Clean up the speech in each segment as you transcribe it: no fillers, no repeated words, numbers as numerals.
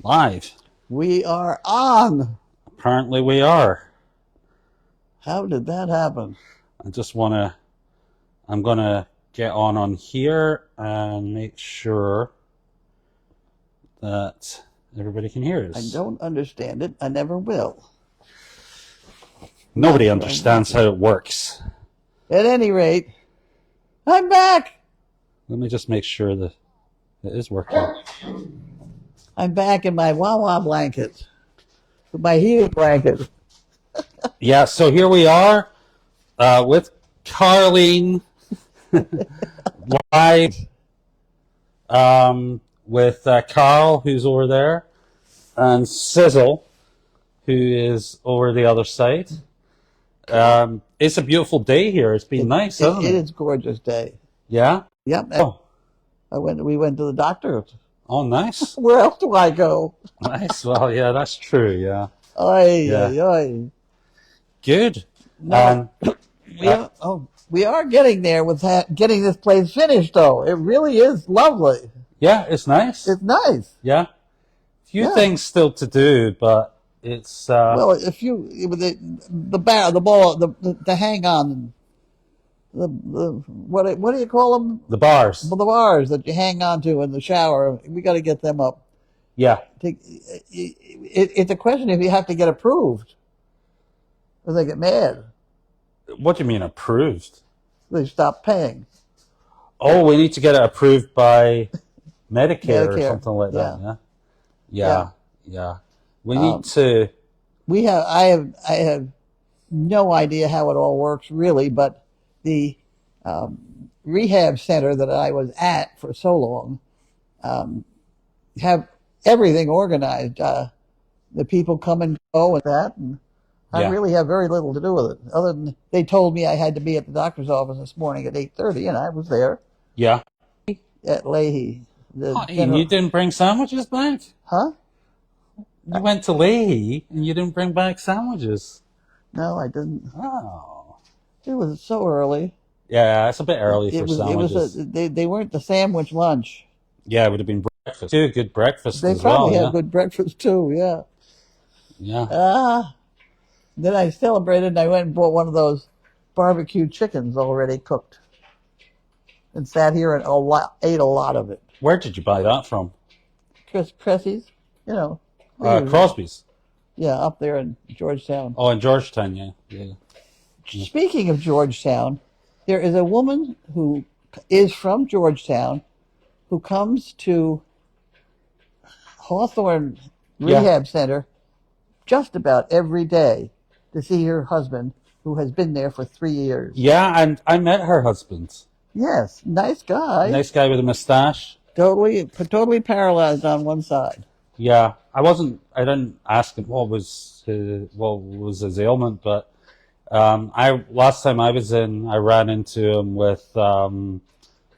Live. We are on. Apparently we are. How did that happen? I'm gonna get on here and make sure that everybody can hear I us. don't understand it. I never will. Nobody understands how it works. At any rate, I'm back. Let me just make sure that it is working. I'm back in my Wawa blanket, my heated blanket. Yeah, so here we are with Carlene live with Carl, who's over there, and Sizzle, who is over the other side. It's a beautiful day here. It's been nice, hasn't it? It is a gorgeous day. Yeah? Yep. Oh, We went to the doctor. oh, nice. Where else do I go? Nice. Well, yeah, that's true. Yeah. Oy, Yeah. oy, oy. Good. No, we are getting there with getting this place finished, though. It really is lovely. Yeah, it's nice. It's nice. Yeah. Few Yeah. things still to do, but it's Well, if you the ball, the hang on, what do you call them? the bars. Well, the bars that you hang on to in the shower. We got to get them up. Yeah. It's a question if you have to get approved, or they get mad. What do you mean approved? They stop paying. Oh, we need to get it approved by Medicare or Medicare, something like that. yeah. Yeah. Yeah. We need to. We have. I have no idea how it all works really, but the rehab center that I was at for so long have everything organized. The people come and go and that, and I Yeah. really have very little to do with it. Other than they told me I had to be at the doctor's office this morning at 8:30, and I was there Yeah. at Leahy. And you didn't bring sandwiches back? Huh? You went to Leahy and you didn't bring back sandwiches. No, I didn't. Oh. It was so early. Yeah, it's a bit early for It was. sandwiches. They weren't the sandwich lunch. Yeah, it would have been breakfast. Too good breakfast They as well. probably Yeah. had good breakfast too. Yeah. Yeah. Then I celebrated and I went and bought one of those barbecue chickens already cooked, and sat here and ate a lot of it. Where did you buy that from? Cressy's, you know. Crosby's. Yeah, up there in Georgetown. Oh, in Georgetown, yeah. Yeah. Speaking of Georgetown, there is a woman who is from Georgetown who comes to Hawthorne Rehab Center just about every day to see her husband, who has been there for 3 years. Yeah, and I met her husband. Yes, nice guy. Nice guy with a mustache. Totally paralyzed on one side. Yeah, I didn't ask him what was his ailment, but last time I was in, I ran into him with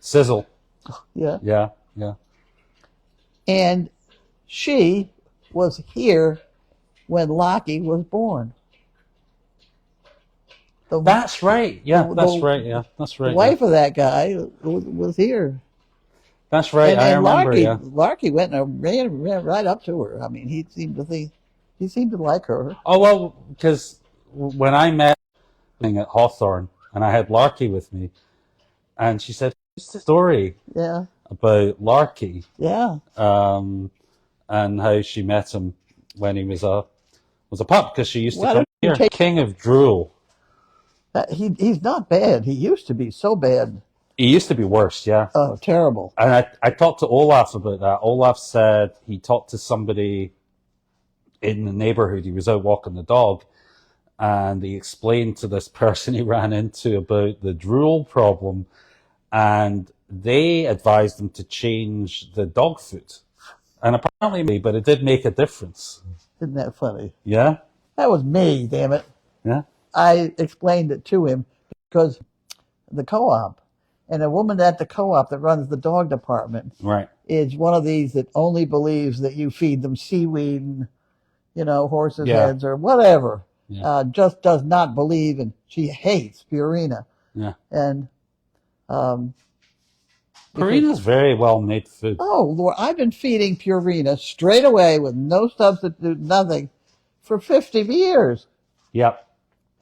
Sizzle. Yeah. Yeah, yeah. And she was here when Lockie was born. That's right. Yeah, that's right. The wife of that guy was here. That's right. I remember. Larky went and ran right up to her. I mean, he seemed to like her. Oh well, because when I met at Hawthorne and I had Larky with me, and she said, "What's the story Yeah. about Larky?" Yeah. And how she met him when he was a pup, because she used to Why come don't you here. King of Drool. He's not bad. He used to be so bad. He used to be worse, yeah. Oh, terrible. And I talked to Olaf about that. Olaf said he talked to somebody in the neighborhood. He was out walking the dog, and he explained to this person he ran into about the drool problem, and they advised him to change the dog food. And apparently, but it did make a difference. Isn't that funny? Yeah? That was me, damn it. Yeah? I explained it to him because the co-op, and a woman at the co-op that runs the dog department Right. is one of these that only believes that you feed them seaweed and, horses' heads or whatever. Yeah. Just does not believe, and she hates Purina. Yeah. And Purina's very well made food. Oh, Lord, I've been feeding Purina straight away with no substitute, nothing, for 50 years. Yep.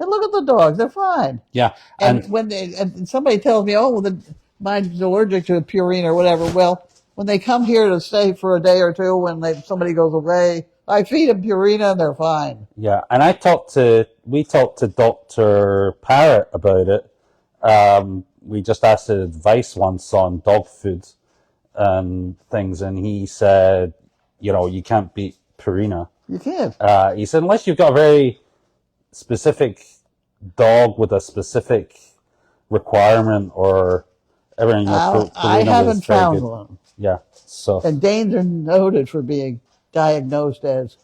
And look at the dogs; they're fine. Yeah. And And when and somebody tells me, "Oh, well, mine's allergic to Purina or whatever," well, when they come here to stay for a day or two, when somebody goes away, I feed them Purina and they're fine. yeah, and we talked to Dr. Parrott about it. We just asked his advice once on dog food and things, and he said, you can't beat Purina. You can't. He said, unless you've got a very specific dog with a specific requirement or everything. I Purina haven't was very found good. one. Yeah, so And Danes are noted for being diagnosed as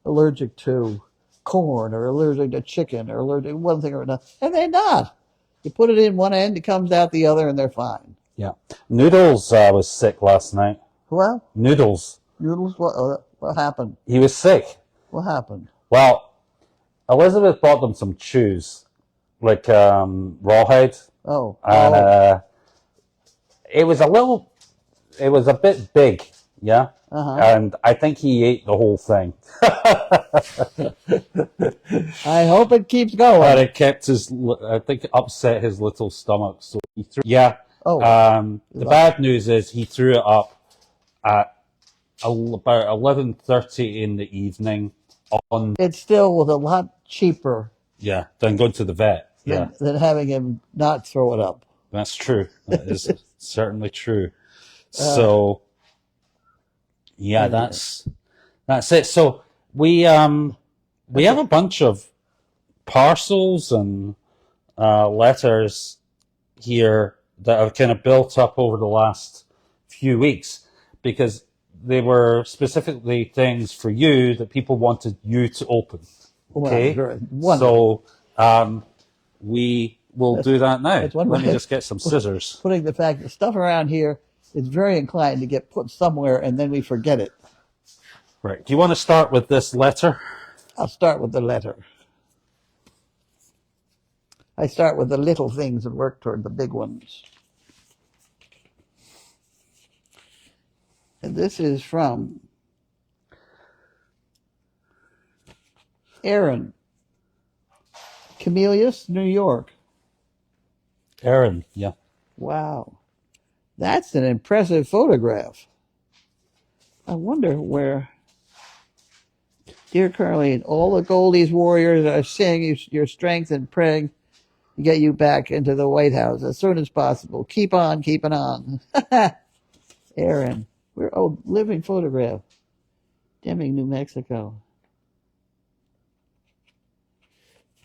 allergic to corn or allergic to chicken or allergic to one thing or another, and they're not. You put it in one end, it comes out the other, and they're fine. yeah. Noodles was sick last night. Well, Noodles. Noodles, what happened? He was sick. What happened? Well, Elizabeth bought them some chews, like rawhide, Oh, and it was a bit big, yeah. uh-huh. And I think he ate the whole thing. I hope it keeps going. But it kept I think it upset his little stomach, so he threw. Yeah. Oh, The bad news is he threw it up at about 11:30 in the evening. it still was a lot cheaper Yeah, than going to the vet. Yeah, than having him not throw it up. that's true. That is certainly true. So, yeah, that's it. So we have a bunch of parcels and letters here that have kind of built up over the last few weeks because they were specifically things for you that people wanted you to open. Okay, so we will do that now. Let me just get some scissors. Putting the fact that stuff around here is very inclined to get put somewhere and then we forget it. Right. Do you want to start with this letter? I'll start with the letter. I start with the little things and work toward the big ones. And this is from Aaron, Camillus, New York. Aaron, yeah. Wow. That's an impressive photograph. I wonder where... Dear Carlene, all the Goldy's warriors are singing your strength and praying to get you back into the White House as soon as possible. Keep on keeping on. Aaron, living photograph. Deming, New Mexico.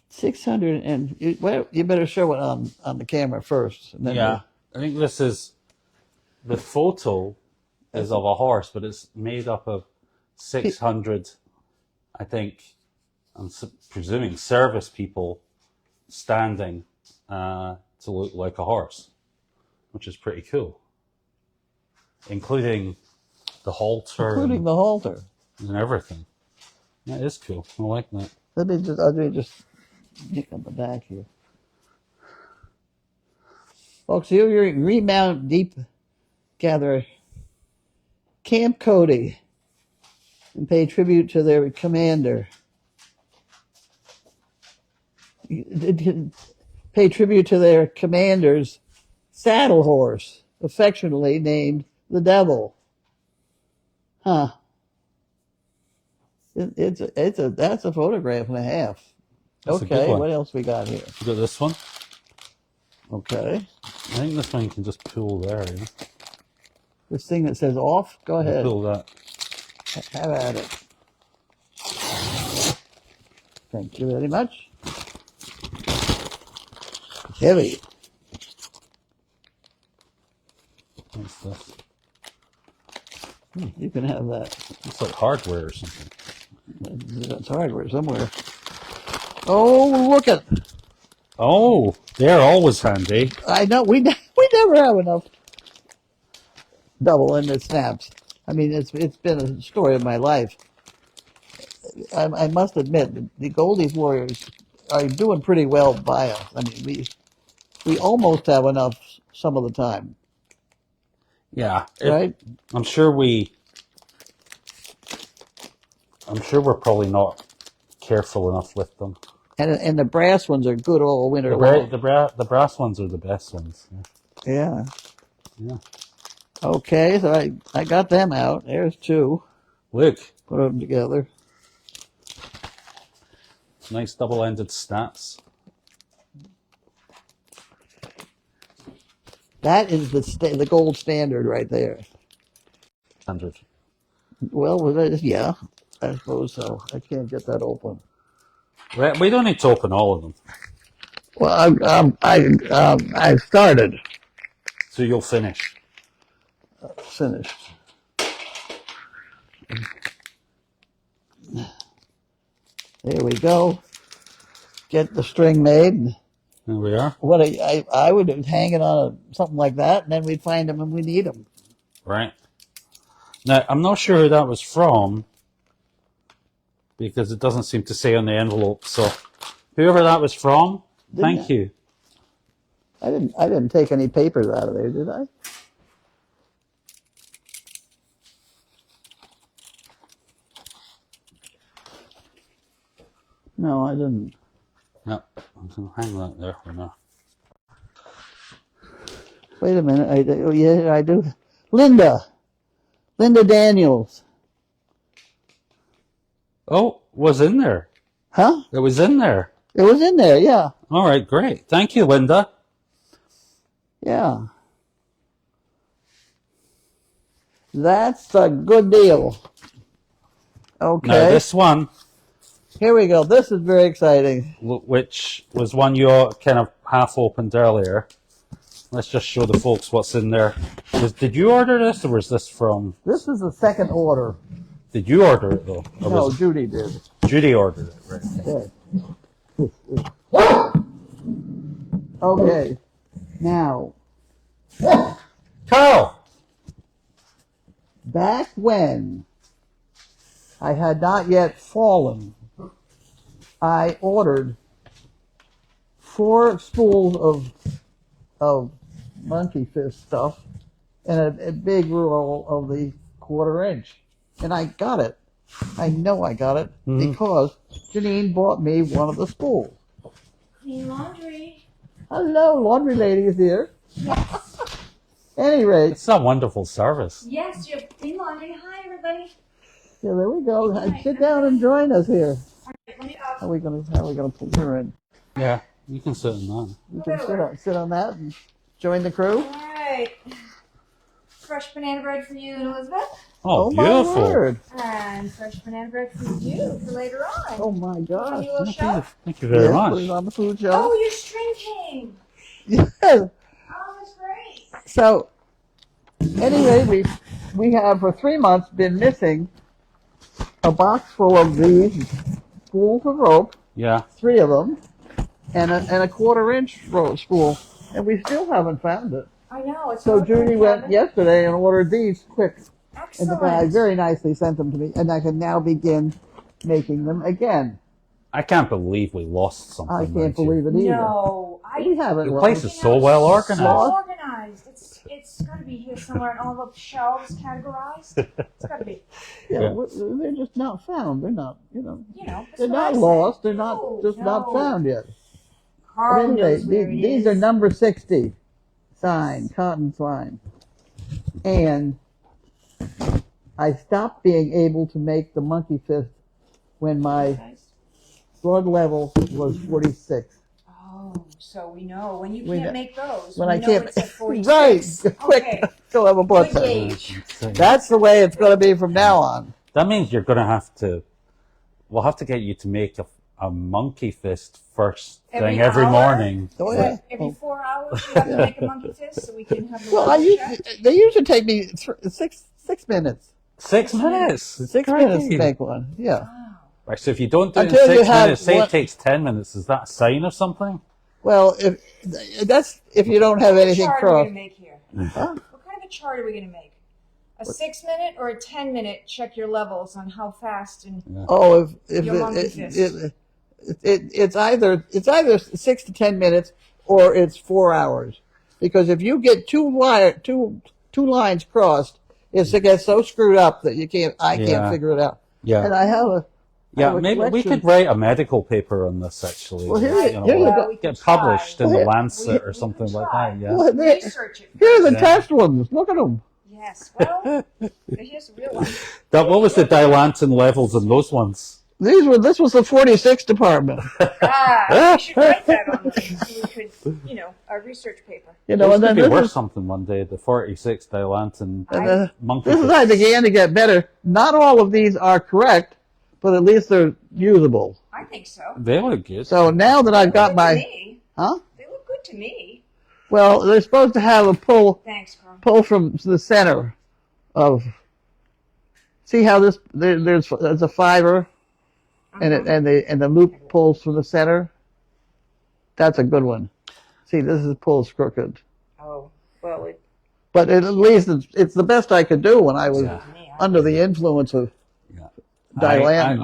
600 and you better show it on the camera first. And then Yeah. I think this is the photo is of a horse, but it's made up of 600, I think, I'm presuming service people standing to look like a horse, which is pretty cool, including the halter, and everything. That is cool. I like that. Let me just nick on the back here. Auxiliary Remount Deep Gatherer Camp Cody and pay tribute to their commander. Pay tribute to their commander's saddle horse, affectionately named the Devil. Huh. That's a photograph and a half. That's okay, what else we got here? You got this one? Okay. I think this one you can just pull there. You know? This thing that says off? Go ahead. Pull that. Have at it. Thank you very much. It's heavy. What's this? You can have that. It's like hardware or something. That's hardware somewhere. Oh, look at. Oh, they're always handy. I know we never have enough double-ended snaps. I mean, it's been a story of my life. I must admit, the Goldy's Warriors are doing pretty well by us. I mean, we almost have enough some of the time. Yeah. right? I'm sure we're probably not careful enough with them. And the brass ones are good all winter The long. the brass ones are the best ones. Yeah. Yeah. Okay, so I got them out. There's two. Look, Put them together. nice double-ended stats. That is the gold standard right there. 100. Well, yeah, I suppose so. I can't get that open. We don't need to open all of them, Well, I started. so you'll finish. Finished. There we go. Get the string made. There we are. What I would hang it on something like that, and then we'd find them when we need them. Right. Now, I'm not sure who that was from because it doesn't seem to say on the envelope. So, whoever that was from, thank you. I didn't take any papers out of there, did I? No, I didn't. No, I'm going to hang that there for now. Wait a minute. Oh, yeah, I do. Linda Daniels. Oh, was in there. Huh? It was in there. It was in there, yeah. All right, great. Thank you, Linda. Yeah. That's a good deal. Okay. Now, this one, Here we go. This is very exciting. which was one you kind of half opened earlier. Let's just show the folks what's in there. Did you order this, or was this from? This is the second order. Did you order it though? Or No, was Judy did. Judy ordered it, right? Okay. Okay. Now, Carl. back when I had not yet fallen, I ordered 4 spools of monkey fist stuff and a big roll of the 1/4 inch. And I got it. I know I got it because Janine bought me one of the spools. Clean laundry. Hello, laundry lady is here. Yes. Any rate, It's a wonderful service. Yes, you have clean laundry. Hi, everybody. yeah, there we go. Sit down and join us here. All right, let me How are we gonna put her in? Yeah, you can sit in that. You can sit on that and join the crew. All right. Fresh banana bread for you and Elizabeth. Oh, my beautiful. word! And fresh banana bread for you for later on. Oh my Want gosh! me a little shelf? Thank you very Yeah, much. put it on the food shelf. Oh, your string came. Yes. Oh, that's great. So, anyway, we have for 3 months been missing a box full of these spools of rope, Yeah. 3 of them, and a 1/4 inch rope spool, and we still haven't found it. I know. It's So all Judy good, went Kevin. yesterday and ordered these quick, and Excellent. the guy very nicely sent them to me, and I can now begin making them again. I can't believe we lost something. I can't believe it either. No, We haven't Your lost. place is so well organized. So organized. It's got to be here somewhere, and all the shelves categorized. It's got to be. Yeah, they're just not found. They're not, You know. that's they're what not I say. lost. They're not No, just not no. found yet. Carl But anyway, knows where it these is. are number 60, signed, cotton twine. And I stopped being able to make the monkey fist when my blood level was 46. Oh, so we know when you We can't know- make those. When we I know can't, it's at 46. right, quick, Okay. still have a blood Good test. gauge. That's the way it's going to be from now on. That means you're going to have to. We'll have to get you to make a monkey fist first thing every hour? morning. Oh, yeah. Every 4 hours, you have to make a monkey fist so we can have the Well, laundry check? they usually take me 6 minutes. 6 minutes. 6 minutes to make one, yeah. Wow. Right, so if you don't do it in Until you 6 have minutes, say one- it takes 10 minutes, is that a sign of something? Well, that's if you don't have anything What chart are we crossed. going to make here? Huh? What kind of a chart are we going to make? A 6-minute or a 10-minute check your levels on how fast and Oh, if Your monkey fist. it's either 6 to 10 minutes or it's 4 hours, because if you get two two lines crossed is to get so screwed up that I can't Yeah. figure it out. Yeah. And I have a Maybe we collection. could write a medical paper on this, actually. Well, here you like, go. we could get published try. in the Well, Lancet or we something could like try. that, yeah. Well, Research it. here are the Yeah. test ones. Look at them. Yes. Well, here's the real one. What was the dilantin levels in those ones? This was the 46 department. We should write that on the, so we could, a research paper. You know, This and could then be this worth is, something one day, the 46 dilantin monkey. this is how I began to get better. Not all of these are correct, but at least they're usable. I think so. They look good. So now that I've got Good to my, me. huh? They look good to me. Well, they're supposed to have a Thanks, Carl. pull from the center of. See how there's a fiber, and the loop pulls from the center. That's a good one. See, this is pulls crooked, Oh, well, but at least it's the best I could do when I was Yeah. under the influence of dilantin.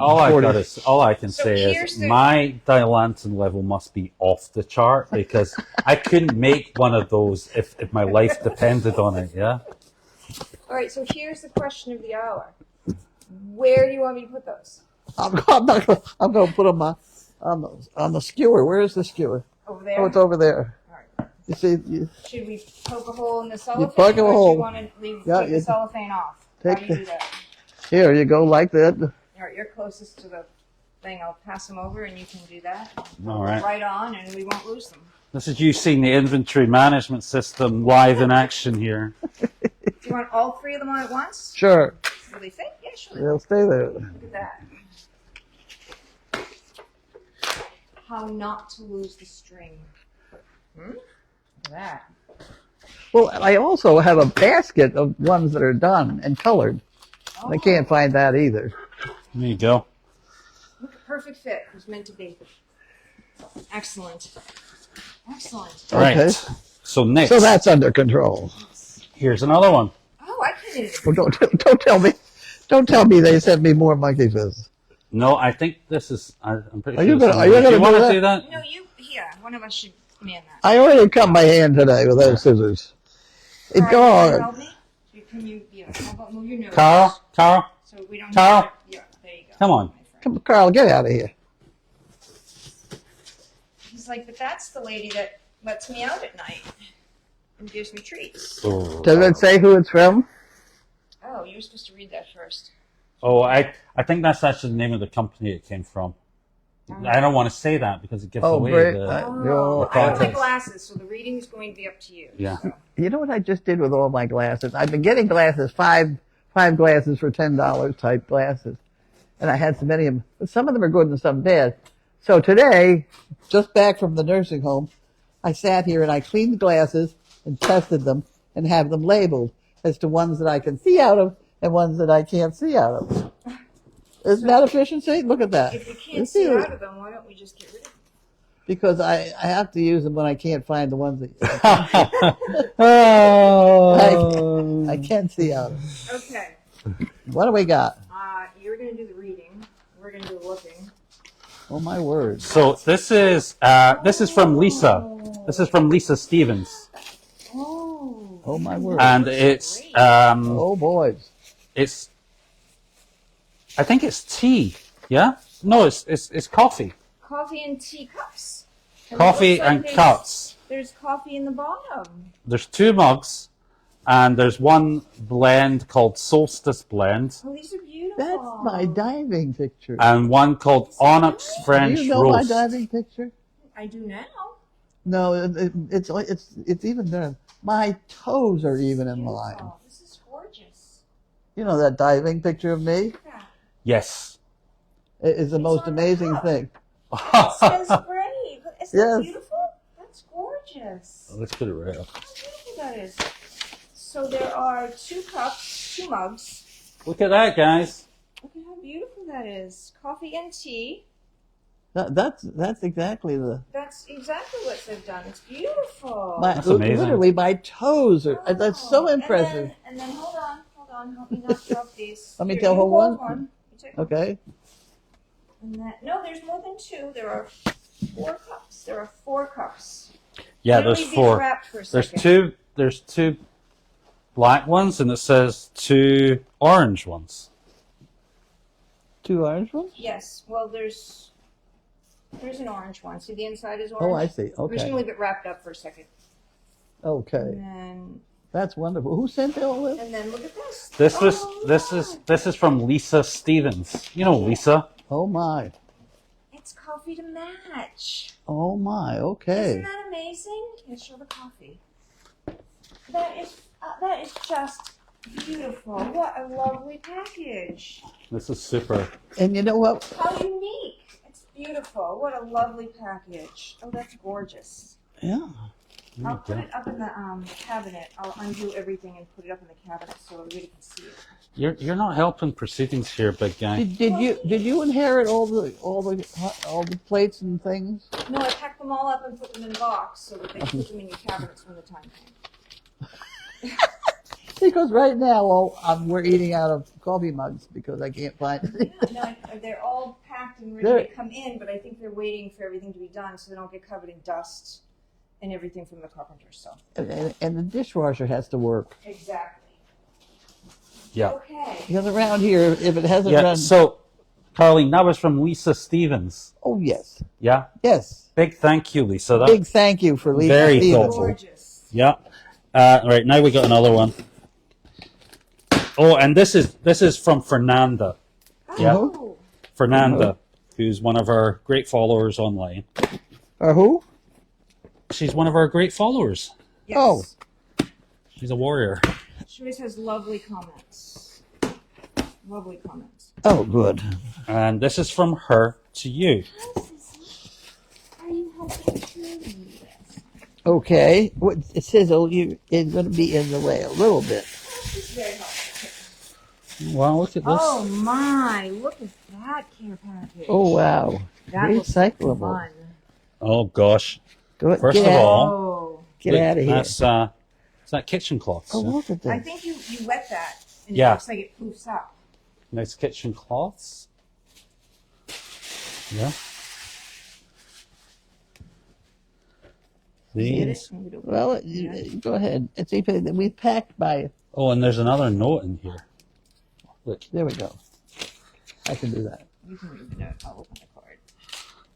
All I can So say here's is the- my dilantin level must be off the chart because I couldn't make one of those if my life depended on it. Yeah. all right. So here's the question of the hour. Where do you want me to put those? I'm going to put them on the skewer. Where is the skewer? Over there. Oh, it's over there. All right. You see, Should we poke a hole in the cellophane? poke a or hole. Do you want to take Yeah, the cellophane off? take How do you the- do that? here you go like that. All right, you're closest to the thing. I'll pass them over, and you can do that. All right. Right on, and we won't lose them. This is you seeing the inventory management system live in action here. Do you want all three of them on at once? Sure, Will they fit? Yeah, sure. they'll stay there. Look at that. How not to lose the string. Look at that. Well, I also have a basket of ones that are done and colored. Oh, I can't find that either. There you go. Look, perfect fit. It was meant to be. Excellent. Excellent. All right. Okay. So next, So that's under control. here's another one. Oh, I can do Well, don't tell me they sent me more monkey fizz. No, I think this is. I'm pretty Are sure. you this gonna- is- are you gonna do you want do to that? do that? No, one of us should man that. I already cut my hand today with those scissors. It Carl, you wanna gone. help me? Can you, how about move your nose? Carl, So we don't Carl? have to, yeah, there you go. Come on. my friend. Come, Carl, get out of here. He's like, but that's the lady that lets me out at night and gives me treats. Does it say who it's from? Oh, you were supposed to read that first. Oh, I think that's actually the name of the company it came from. I don't want to say that because it gives Oh, away great. the. I- Oh, no, I don't have context. glasses, so the reading is going to be up to you. Yeah. So. You know what I just did with all my glasses? I've been getting glasses, five glasses for $10 type glasses. And I had so many of them. But some of them are good and some bad. So today, just back from the nursing home, I sat here and I cleaned the glasses and tested them and have them labeled as to ones that I can see out of and ones that I can't see out of. Isn't that efficiency? Look at that. If you can't You see it? out of them, why don't we just get rid of them? Because I have to use them when I can't find the ones that Oh. I can see out of. Okay. What do we got? You're going to do the reading. We're going to do the looking. Oh my word. So this is from Lisa. This is from Lisa Stevens, Oh. Oh my word. and it's Oh boys. it's. I think it's tea. Yeah. No, it's coffee. Coffee and tea cups. And it Coffee looks like and there's- cups. There's coffee in the bottom. There's 2 mugs, and there's one blend called Solstice Blend, Oh, these are beautiful. That's my diving picture. and one called Onyx French Do you know Roast. my diving picture? I do now. No, it's even there. My toes are even in line. Beautiful. This is gorgeous. You know that diving picture of me? Look at Yes. It is the most amazing thing. that. It says gray. Isn't that Yes. beautiful? That's gorgeous. Let's put it right up. How beautiful that is. So there are 2 cups, 2 mugs. Look at that, guys. Look at how beautiful that is. Coffee and tea. That's exactly the. That's exactly what they've done. It's beautiful. That's amazing. Literally, my toes are. That's so Oh, impressive. And then hold on. Help me not drop these. Let me Here, tell you her hold one. You take Okay. And no, there's more than 2. There are 4 cups. There are 4 cups. Yeah, I'm gonna there's leave these 4. wrapped for a There's second. 2. There's 2 black ones, and it says 2 orange ones. 2 orange ones? Yes. Well, there's an orange one. See, the inside is orange. Oh, I see. We're just Okay. gonna leave it wrapped up for a second. Okay. And That's wonderful. Who sent all this? then look at this. This is from Lisa Stevens. You know Lisa. Oh my. It's coffee to match. Oh my. Okay. Isn't that amazing? Let's show the coffee. That is just beautiful. What a lovely package. This is super. And you know what? How unique. It's beautiful. What a lovely package. Oh, that's gorgeous. Yeah. I'll put it up in the cabinet. I'll undo everything and put it up in the cabinet so everybody can see it. You're not helping proceedings here, big guy. Did you inherit all the plates and things? No, I packed them all up and put them in a box so that they can put them in your cabinets when the time came. Because right now we're eating out of coffee mugs because I can't find it. Yeah, no, they're all packed and ready to come in, but I think they're waiting for everything to be done so they don't get covered in dust and everything from the carpenter. So And the dishwasher has to work. exactly. Yeah. Okay. Because around here, if it hasn't Yeah. run... So, Carlene, that was from Lisa Stevens. Oh, yes. Yeah. Yes. Big thank you, Lisa. That, Big thank you for Lisa Very Stevens. thoughtful. Gorgeous. Yeah. Right now we got another one. Oh, and this is from Fernanda. Yeah. Oh. Fernanda, who's one of our great followers online. Who? She's one of our great followers. Yes. Oh. She's a warrior. She always has lovely comments. Lovely comments. Oh, good. And this is from her to you. Are you helping Trudy? Okay. Sizzle, you're going to be in the way a little bit. She's very helpful. Wow, look at this. Oh my! Look at that care package. Oh, wow. That looks Recyclable. fun. Oh, gosh. Good. First Get of out- all, Oh, Get look, out of here. That's that kitchen cloth. Oh, look at I this. think you wet that, and Yeah. it looks like it poofs up. Nice kitchen cloths. Yeah. Get These. it? Well, go ahead. It's even, we packed by... Oh, and there's another note in here. Look. There we go. I can do that. You can read the note. I'll open the card.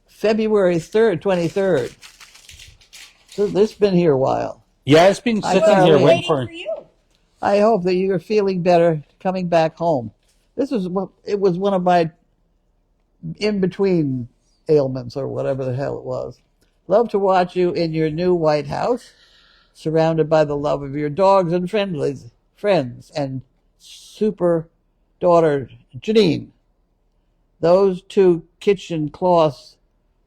February 3rd, 23rd. So this has been here a while. Yeah, it's been sitting thought here we- waiting for. you. I hope that you're feeling better coming back home. It was one of my in-between ailments or whatever the hell it was. Love to watch you in your new White House, surrounded by the love of your dogs and friends and super daughter Janine. Those 2 kitchen cloths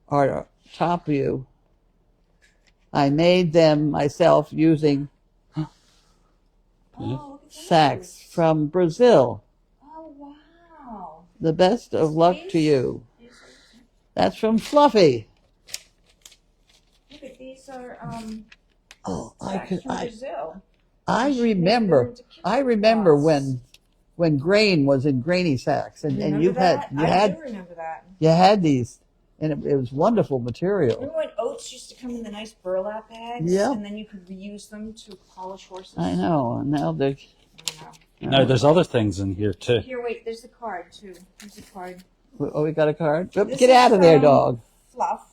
are top of you. I made them myself using Oh, look at sacks those. from Brazil. Oh, wow. The best of luck to you. That's from Fluffy. Look at these are Oh, sacks from Brazil. I She made them remember into kitchen remember cloths. when grain was in grainy sacks and Remember you that? I had do remember that. you had these and it was wonderful material. Remember when oats used to come in the nice burlap bags? Yeah. And then you could reuse them to polish horses? I know. And now they I know. No, there's other things in here too. Here, wait, there's the card, too. There's the card. oh, we got a card. Oh, This get is out of there, from- dog. Fluff.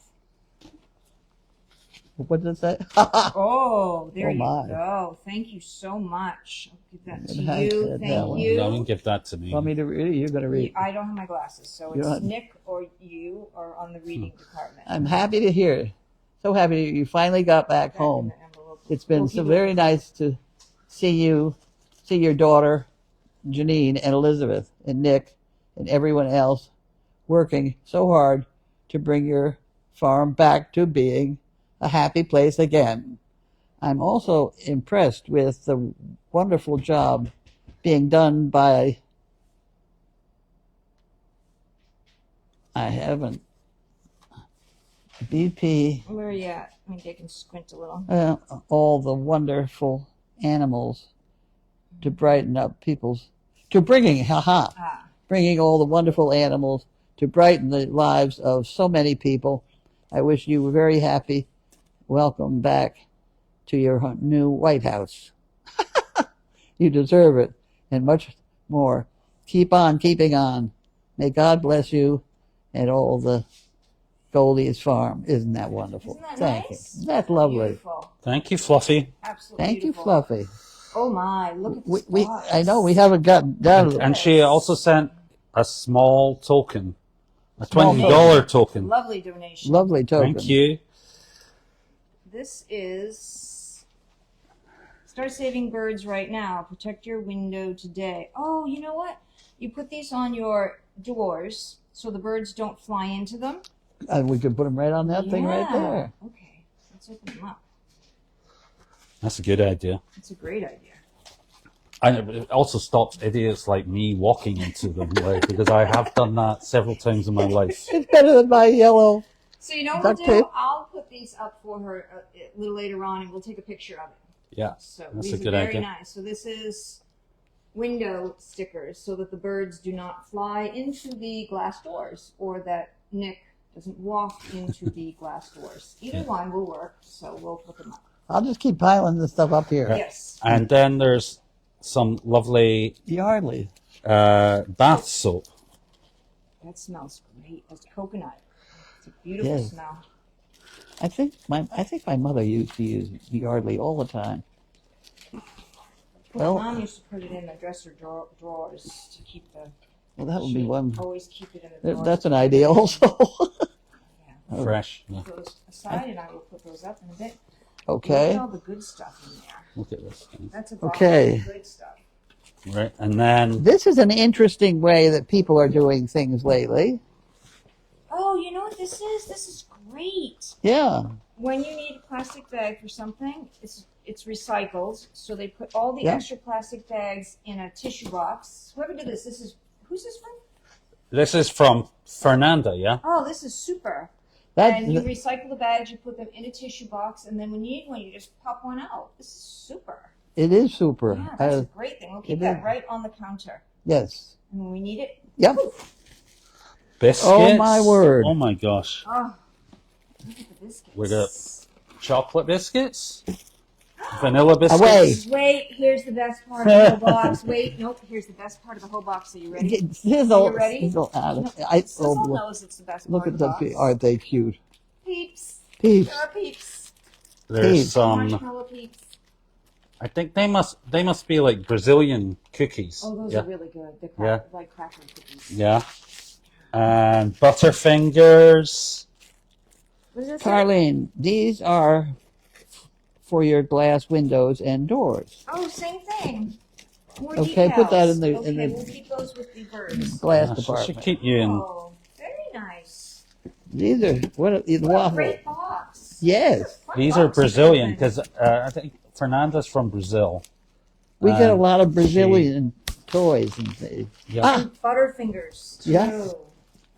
What does it say? Oh, there Oh, you my. go. Thank you so much. I'll give that to Good night, you. that Thank one. you. Don't give that to me. Want me to read it? You're going to read. I don't have my glasses, so You it's don't- Nick or you are on the reading department. I'm happy to hear. So happy you finally got back Back in home. the envelope. It's been We'll so keep very it- nice to see your daughter, Janine, and Elizabeth, and Nick, and everyone else working so hard to bring your farm back to being a happy place again. I'm also impressed with the wonderful job being done by, I haven't, BP, Where are you at? Maybe I can squint a little. all the wonderful animals to brighten up bringing all the wonderful animals to brighten the lives of so many people. I wish you were very happy. Welcome back to your new White House. You deserve it, and much more. Keep on keeping on. May God bless you and all the Goldie's farm. Isn't that wonderful? Isn't that Thank nice? you. That's lovely. Beautiful. Thank you, Fluffy. Absolutely Thank you, beautiful. Fluffy. Oh my, look at this We box. I know we haven't gotten down to the And she also sent a small token, a Small $20 token. Lovely donation. lovely token. Thank you. This is start saving birds right now. Protect your window today. Oh, you know what? You put these on your doors so the birds don't fly into them. And we could put them right on that thing right there. Okay, let's open them up. That's a good idea. That's a great idea. And it also stops idiots like me walking into them, like, because I have done that several times in my life. It's better than my yellow. So you know what we'll Duct do? tape. I'll put these up for her a little later on, and we'll take a picture of it. Yeah, So that's these a good are very idea. nice. So this is window stickers so that the birds do not fly into the glass doors, or that Nick doesn't walk into the glass doors. Either one will work, so we'll put them up. I'll just keep piling this stuff up here. Yes. And then there's some lovely Yardley. bath soap. That smells great. That's coconut. It's a beautiful Yes. smell. I think my mother used to use Yardley all the time. Well, Well, Mom used to put it in the dresser drawers to keep the. well, that would be she'd one. Always keep it in the drawers. That's an idea, also. Yeah. Fresh. Yeah. Put those aside, and I will put those up in a bit. Okay. Look at all the good stuff in there. Look at this. That's a box Okay. of good stuff. Right. And then This is an interesting way that people are doing things lately. Oh, you know what this is? This is great. Yeah. When you need a plastic bag for something, it's recycled. So they put all the Yeah. extra plastic bags in a tissue box. Whoever did this, who's this from? this is from Fernanda, yeah? Oh, this is super. That And you recycle the bags, you put them in a tissue box, and then when you need one, you just pop one out. This is super. it is super. Yeah, that's a great thing. We'll keep it that is. right on the counter. Yes. And when we need it, Yep. Biscuits. Oh, my word. Oh my gosh. oh, look at the biscuits. With chocolate biscuits, vanilla biscuits. Away. Wait, here's the best part of the whole box. Wait, nope, here's the best part of the whole box. Are you ready? Sizzle. You ready? Sizzle. No, I, Sizzle oh, knows it's the best look part at of the the box. aren't they cute? Peeps. Peeps. There are peeps. There's Peeps. some. Marshmallow peeps. I think they must be like Brazilian cookies. Oh, those yeah. are really good. They're Yeah. like cracker cookies. Yeah. And Butterfingers. What does it say? Carlene, these are for your glass windows and doors. Oh, same thing. More Okay, decals. put that in the- Okay, in the- we'll keep those with the birds. Glass She should department. keep you in. Oh, very nice. These are what are these What a waffle. great box. Yes. Fun These are box to Brazilian open. because I think Fernanda's from Brazil. We get a And lot of Brazilian toys and things. Yeah. Ah, And Butterfingers, too. Yeah.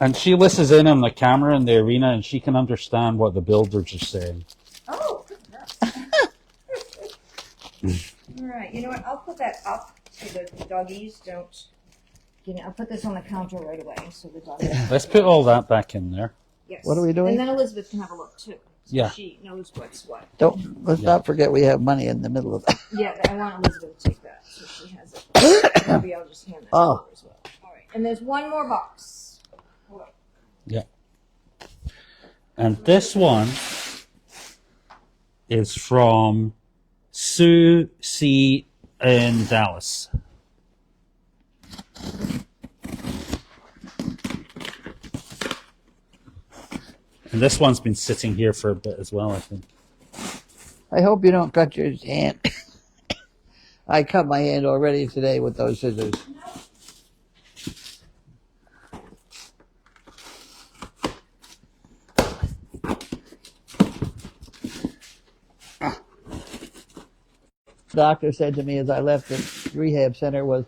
And she listens in on the camera in the arena, and she can understand what the builders are saying. Oh, good enough. All right, you know what? I'll put that up so the doggies don't. I'll put this on the counter right away so the doggies. Let's put all that back in there. Yes. What are we doing? And then Elizabeth can have a look too. So Yeah. she knows what's what. let's not forget we have money in the middle of that. Yeah, I want Elizabeth to take that so she has it. Maybe I'll just hand that Oh. to her as well. All right, and there's one more box. Hold on. Yeah. And this one is from Sue C. in Dallas. And this one's been sitting here for a bit as well, I think. I hope you don't cut your hand. I cut my hand already today with those scissors. Doctor said to me as I left the rehab center was,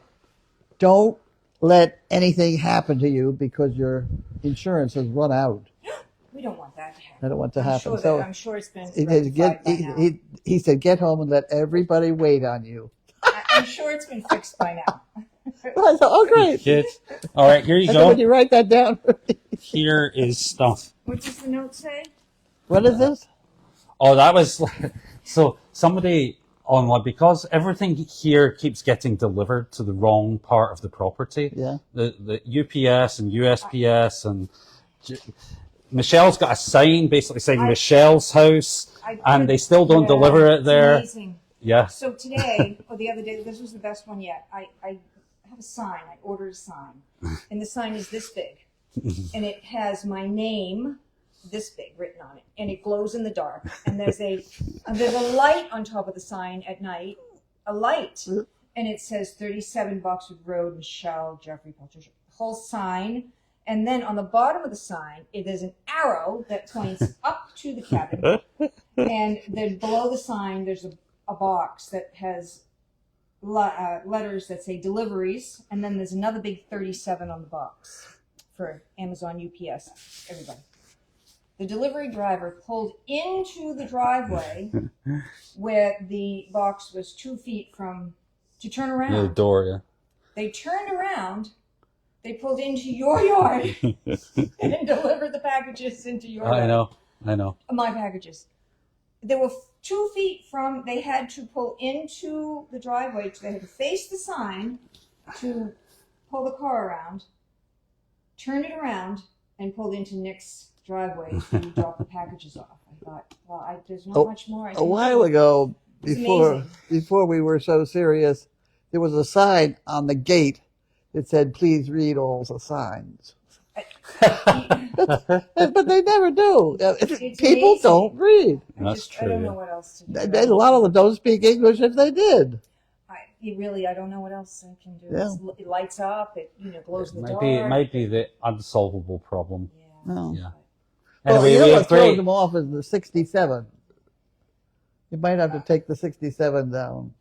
don't let anything happen to you because your insurance has run out. We don't want that to happen. I don't want to I'm happen. sure So I'm sure it's been he said, rectified by now. he said, get home and let everybody wait on you. I'm sure it's been fixed by now. I thought, oh, great. Kids. All right, here you I said, would go. you write that down? Here is stuff. What does the note say? What is this? Oh, that was so somebody online because everything here keeps getting delivered to the wrong part of the property. Yeah. The UPS and USPS and Michelle's got a sign basically saying Michelle's house, and they still don't deliver it there. It's amazing. Yeah. So today, or the other day, this was the best one yet. I have a sign. I ordered a sign, and the sign is this big, and it has my name this big written on it, and it glows in the dark. And there's a light on top of the sign at night, a light, and it says 37 Boxwood Road, Michelle, Jeffrey, Patricia, whole sign. And then on the bottom of the sign, it is an arrow that points up to the cabin, and then below the sign, there's a box that has letters that say deliveries, and then there's another big 37 on the box for Amazon, UPS, everybody. The delivery driver pulled into the driveway where the box was 2 feet to turn around. The door, yeah. They turned around, they pulled into your yard and delivered the packages into your yard. I know. My packages. They were 2 feet they had to pull into the driveway. They had to face the sign to pull the car around, turned it around, and pulled into Nick's driveway to drop the packages off. I thought, well, there's not much more I can A while do. ago, It's amazing. before we were so serious, there was a sign on the gate that said, "Please read all the signs." But they never do. It's People amazing. don't read. That's I don't true. know what else to do. A lot of them don't speak English if they did. I don't know what else I can do. Yeah. It lights up. It glows in the dark. It might be the unsolvable problem. Yeah. No. Yeah. Well, Anyway, you know we what have throws great. them off is the 67. You might have to take the 67 down.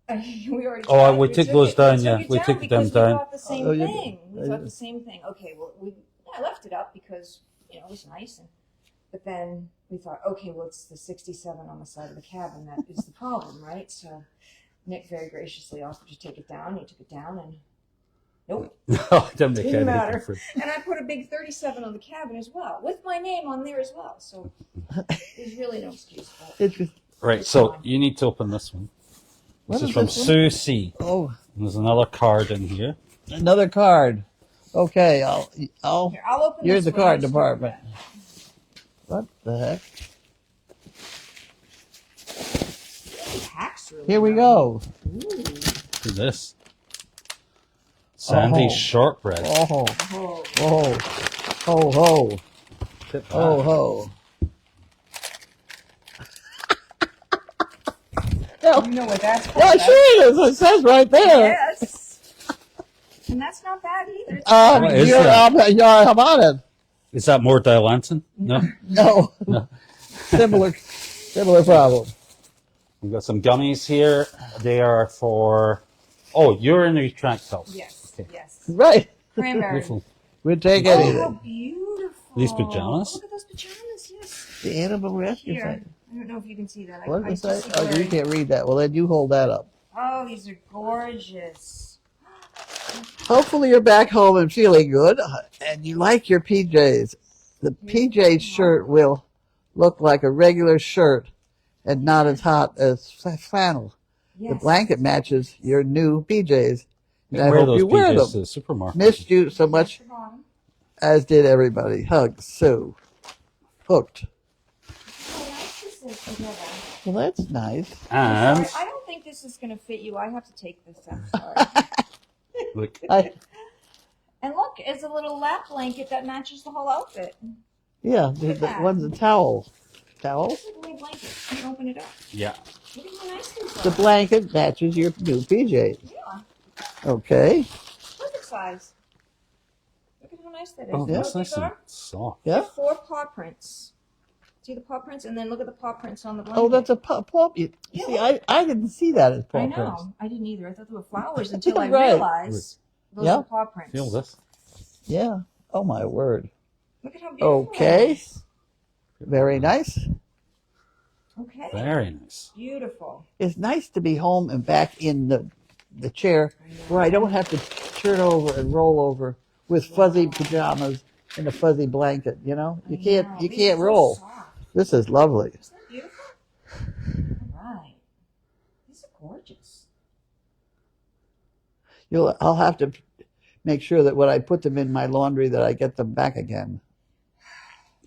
We already Oh, tried. we took those down, yeah. We took them because down. We thought the same Oh, you thing. did. We thought the same thing. Okay, well, I left it up because it was nice, but then we thought, okay, well, it's the 67 on the side of the cabin that is the problem, right? So Nick very graciously offered to take it down. He took it down, and nope, No, it doesn't make didn't any matter. difference. And I put a big 37 on the cabin as well, with my name on there as well. So there's really no excuse for it. It's just, Right, so you need to open this one. What This is is from this one? Sue C. oh, And there's another card in here. another card. Okay, I'll Here, I'll open You're this the one card and just department. look at What the heck? it. Packs really Here we nice. go. Ooh. Look at this. Sandy Oh. shortbread. Oh, Oh. oh, ho, ho, Tip that. ho, ho. You know what that's called? Yeah, sure it is. It says right there. Yes. And that's not bad either. What is that? You're about it. Is that more Dilantin? No. No. No. Similar problem. We've got some gummies here. They are for urinary tract health. Yes. Okay. Yes. Right. Cranberry. Beautiful. We'd take Oh, how anything. beautiful. These pajamas? Look at those pajamas, yes. The animal rescue Here. thing. I don't know if you can see that. What I does it say? just Oh, you can't read that. Well, then you hold that up. Oh, these are gorgeous. Hopefully you're back home and feeling good, and you like your PJs. The PJ shirt will look like a regular shirt and not as hot as flannel. Yes. The blanket matches your new PJs. And I Wear hope those you wear PJs to them. the supermarket. Missed you so much, At the bottom. as did everybody. Hugs, Sue. Hooked. How nice this is together. Well, that's nice. I'm And sorry, I don't think this is going to fit you. I have to take this. I'm sorry. look, And look, it's a little lap blanket that matches the whole outfit. Yeah, one's a towel. Towel? It's like a little blanket. You can open it up. yeah. Look at how nice these The are. blanket matches your new PJs. Yeah, Okay. perfect size. Look at how nice that is. Oh, You know that's what nice these and are? soft. Yeah. 4 paw prints. See the paw prints? And then look at the paw prints on the blanket. Oh, that's a paw. You see, I didn't see that as paw I prints. know. I didn't either. I thought they were flowers until I Right. realized those Yeah. are paw prints. Feel this? Yeah. Oh, my word. Look at how beautiful that Okay. is. Very nice. Okay. Very nice. Beautiful. It's nice to be home and back in the chair where I don't have to turn over and roll over with fuzzy pajamas and a fuzzy blanket, you know? You I can't know. These are so roll. soft. This is lovely. Isn't that beautiful? All right. gorgeous. I'll have to make sure that when I put them in my laundry that I get them back again.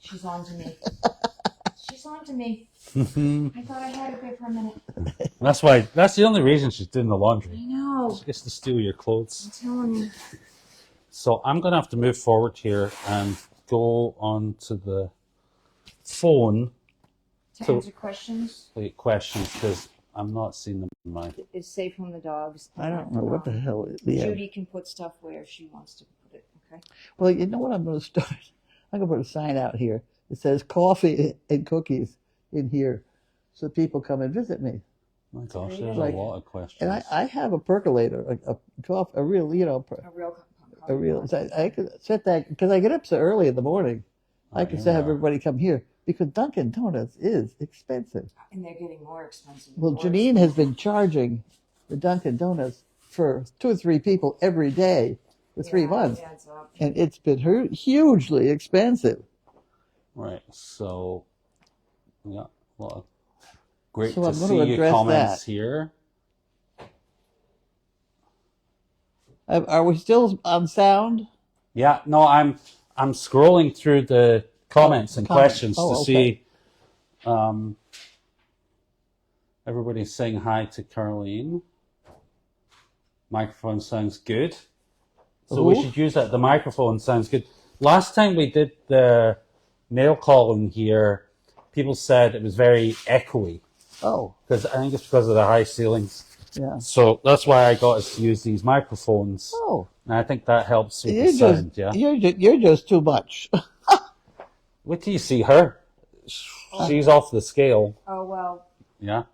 She's on to me. She's on to me. Mm-hmm. I thought I had her there for a minute. That's the only reason she's doing the I laundry. know. She gets to steal your clothes. I'm telling you. So I'm going to have to move forward here and go on to the phone To answer questions, to get questions because I'm not seeing them in my... is safe from the dogs. I don't know what the hell it is. Judy can put stuff where she wants to put it. Okay. Well, you know what I'm going to start? I'm going to put a sign out here. It says coffee and cookies in here so people come and visit me. My gosh, there's Like- a lot of questions. And I have a percolator, a real, you know, A real. I could set that because I get up so early in the morning. I could have everybody come here because Dunkin' Donuts is expensive. And they're getting more expensive. Well, Janine has been charging the Dunkin' Donuts for 2 or 3 people every day for 3 months, It adds up. and it's been hugely expensive. Right, so, yeah, a lot of great So to I'm going see to your address comments that. here. Are we still on sound? Yeah, no, I'm scrolling through the comments and comments. questions Oh, to okay. see. Everybody's saying hi to Carlene. Microphone sounds good. So we Ooh. should use that. The microphone sounds good. Last time we did the mail calling here, people said it was very echoey Oh, because I think it's because of the high ceilings. yeah. So that's why I got us to use these microphones. Oh, And I think that helps with the you're sound, just yeah. you're just too much. Wait till you see her. She's off the scale, Oh, well, yeah.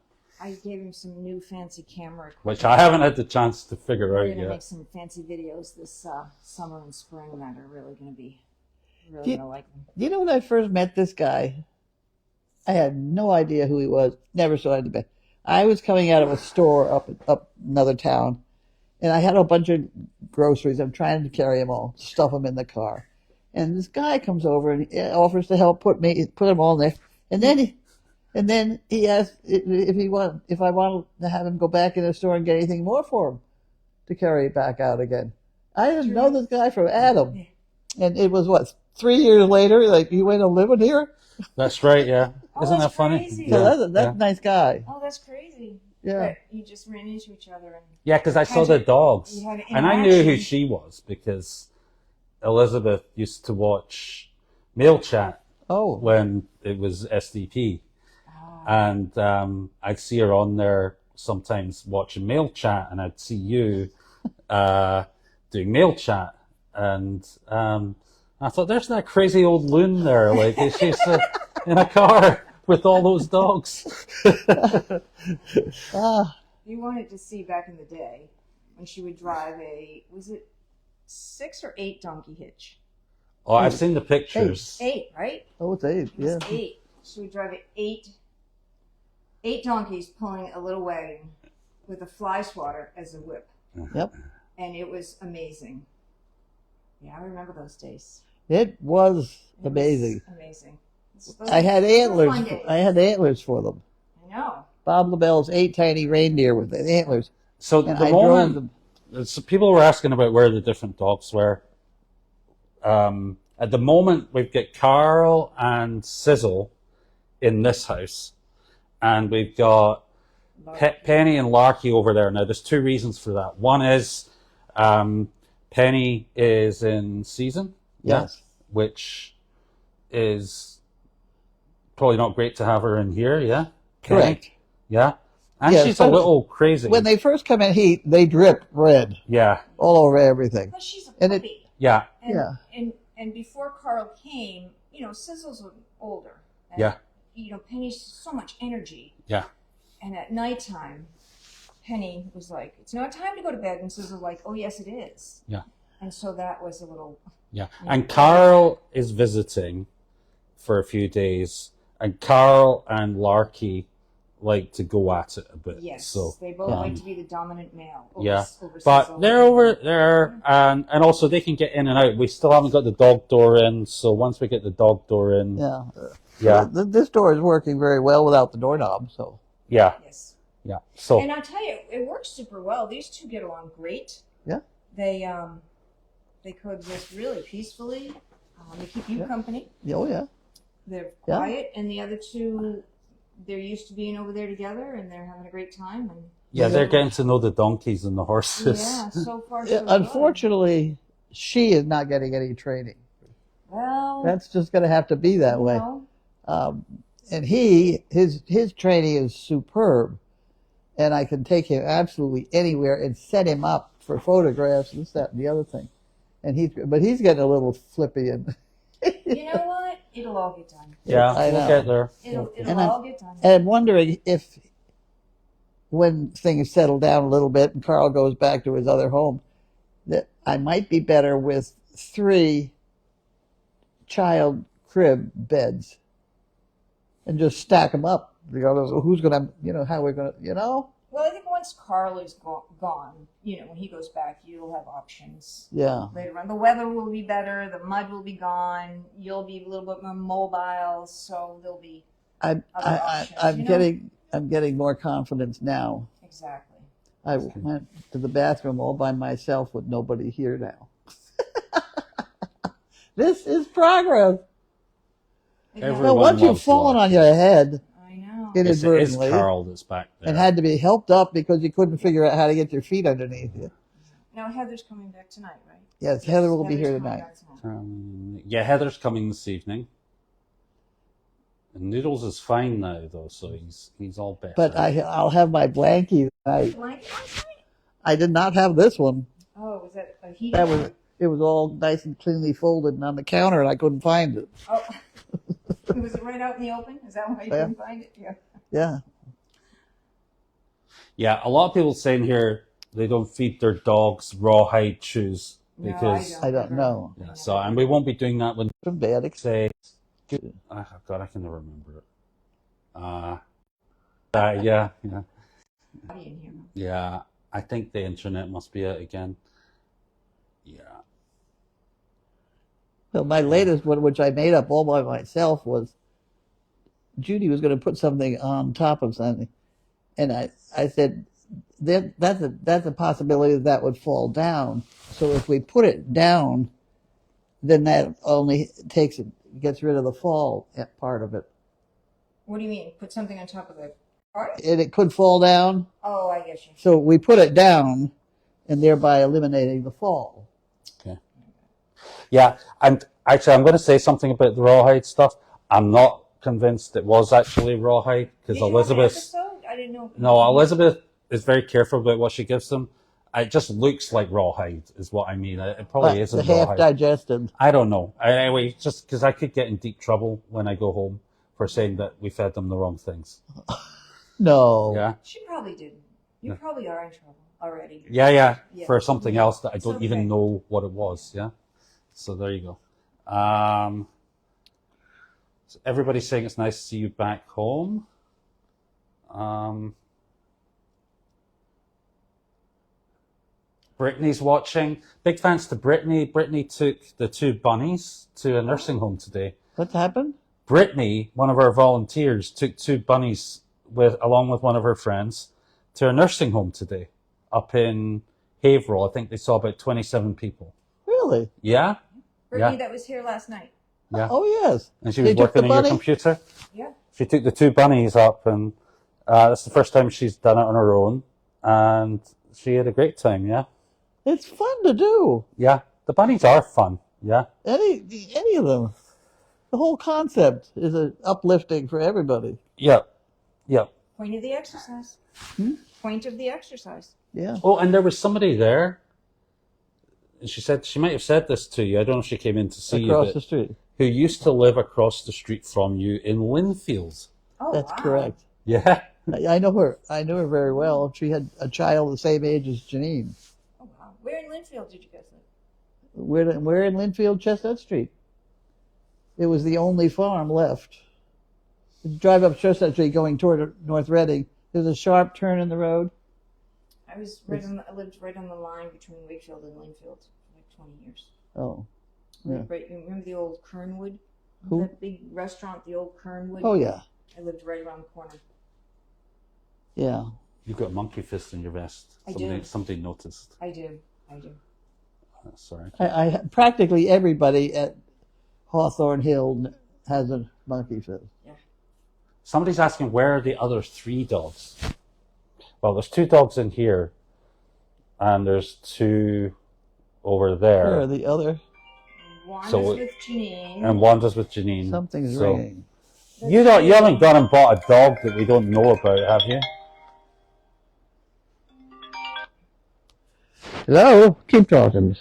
I gave him some new fancy camera equipment. Which I haven't had the chance to figure We're out going to yet. make some fancy videos this summer and spring that are really going to be really Do you- going to like them. You know when I first met this guy, I had no idea who he was. Never saw him. I was coming out of a store up another town, and I had a bunch of groceries. I'm trying to carry them all, stuff them in the car, and this guy comes over and he offers to help put them all in there, and then he asked if I wanted to have him go back in the store and get anything more for him to carry it back out again. I didn't know this guy from Adam, and it was 3 years later. Like he went and living here. That's right, yeah. Oh, Isn't that that's funny? crazy. So Yeah, that's yeah. a nice guy. Oh, that's crazy. Yeah. But you just ran into each other. And Yeah, because I saw How'd the you- dogs. you had an And I knew who interaction. she was because Elizabeth used to watch Mail Chat Oh, when it was SDP. And I'd see her on there sometimes watching Mail Chat, and I'd see you doing Mail Chat. And I thought, there's that crazy old loon there. Like, she's in a car with all those dogs. you wanted to see back in the day when she would drive was it 6 or 8 donkey hitch? Oh, I've seen the pictures. 8, right? oh, it's Abe. It was Yeah. 8. She would drive 8 donkeys pulling a little wagon with a fly swatter as a whip. Yep. And it was amazing. Yeah, I remember those days. It was It was amazing. amazing. I had antlers. Fun days. I had antlers for them. I know. Bob LaBelle's 8 tiny reindeer with the antlers. So And the I drove moment, them. so people were asking about where the different dogs were. At the moment, we've got Carl and Sizzle in this house, and we've got Penny and Larky over there. Now, there's 2 reasons for that. One is Penny is in season, Yes. which is probably not great to have her in here, yeah? Correct. Penny? Yeah. And Yeah, she's a so little crazy. When they first come in heat, they drip red Yeah, all over everything. But she's a And it- puppy. yeah, And, Yeah. and before Carl came, Sizzle's older. And, Yeah. Penny's so much energy. yeah. And at nighttime, Penny was like, "It's not time to go to bed." And Sizzle like, "Oh, yes, it is." Yeah. And so that was a little... Yeah, and Carl is visiting for a few days, and Carl and Larky like to go at it a bit. Yes, So they both like to be the dominant male. Over, yeah, over but Sizzle. they're over there, and also they can get in and out. We still haven't got the dog door in, so once we get the dog door in, Yeah. yeah, This door is working very well without the doorknob. So yeah, Yes. Yeah. So And I'll tell you, it works super well. These two get along great. Yeah. They coexist really peacefully. They keep you company. Oh, yeah. They're Yeah. quiet, and the other two, they're used to being over there together, and they're having a great time. And yeah, they're getting to know the donkeys and the horses. yeah, so far so Yeah, good. unfortunately, she is not getting any training. Well, That's just going to have to be that way. no. And his training is superb, and I can take him absolutely anywhere and set him up for photographs, this, that, and the other thing. And he's getting a little flippy, and You know what? It'll all get done. Yeah, I we'll know. get there. It'll And all get done. and I'm wondering if, when things settle down a little bit and Carl goes back to his other home, that I might be better with 3 child crib beds and just stack them up. Who's going to, how we're going to, Well, I think once Carl is gone, when he goes back, you'll have options. Yeah. Later on, the weather will be better. The mud will be gone. You'll be a little bit more mobile, so there'll be other options. I'm getting more confidence now. Exactly. I went to the bathroom all by myself with nobody here now. This is progress. Now, once you've fallen on your head I know. It's inadvertently Carl that's back there. and had to be helped up because you couldn't figure out how to get your feet underneath you. Now Heather's coming back tonight, right? Yes, Heather will be Heather's here coming tonight. back tonight. Yeah, Heather's coming this evening. And Noodles is fine now, though, so he's all better. But I'll have my blankie tonight. Blanket last night? I did not have this one. Oh, was that a heat? It was all nice and cleanly folded and on the counter, and I couldn't find it. Oh, was it right out in the open? Is that why you couldn't find it? Yeah. Yeah. Yeah, a lot of people saying here they don't feed their dogs rawhide chews because I don't know. yeah, so and we won't be doing that when Some bad say oh God, I can never remember it. Yeah. I think the internet must be it again. Yeah. Well, my latest one, which I made up all by myself, was Judy was going to put something on top of something, and I said that's a possibility that would fall down. So if we put it down, then that only gets rid of the fall part of it. What do you mean? Put something on top of the cart? And it could fall down. Oh, I get you. So we put it down, and thereby eliminating the fall. Okay. Yeah, and actually, I'm going to say something about the rawhide stuff. I'm not convinced it was actually rawhide because Elizabeth. I didn't know. No, Elizabeth is very careful about what she gives them. It just looks like rawhide, is what I mean. It probably isn't the half rawhide. digested. I don't know. Anyway, just because I could get in deep trouble when I go home for saying that we fed them the wrong things. No. Yeah. She probably didn't. You probably are in trouble already. Yeah. For something else that I don't okay. even know what it was. Yeah. So there you go. So everybody's saying it's nice to see you back home. Brittany's watching. Big thanks to Brittany. Brittany took the 2 bunnies to a nursing home today. What happened? Brittany, one of our volunteers, took 2 bunnies along with one of her friends to a nursing home today up in Haverhill. I think they saw about 27 people. Really? Yeah? Brittany, that was here last night. Yeah. Oh, yes. And she was They took working the on your bunny? computer. Yeah. She took the 2 bunnies up, and that's the first time she's done it on her own. And she had a great time, yeah? It's fun to do. Yeah. The bunnies are fun, yeah? Any of them. The whole concept is uplifting for everybody. Yep. Point of the exercise. Point of the exercise. Yeah. Oh, and there was somebody there. And she said, she might have said this to you. I don't know if she came in to see Across you. the street. Who used to live across the street from you in Linfield. Oh, That's wow. correct. Yeah. I know her. I knew her very well. She had a child the same age as Janine. Oh, wow. Where in Linfield did you guys live? We're in Linfield, Chestnut Street. It was the only farm left. You drive up Chestnut Street going toward North Reading. There's a sharp turn in the road. I lived right on the line between Wakefield and Linfield for like 20 years. Oh. Yeah. Right, you remember the old Kernwood? Who? That big restaurant, the old Kernwood? Oh, yeah. I lived right around the corner. Yeah. You've got a monkey fist in your vest. I do. Somebody noticed. I do. Sorry. I practically everybody at Hawthorne Hill has a monkey fist. Somebody's asking, where are the other 3 dogs? Well, there's 2 dogs in here, and there's 2 over there. Where are the other? Wanda's So- with Janine. And Wanda's with Janine. Something's So- ringing. You haven't gone and bought a dog that we don't know about, have you? Hello? Keep talking.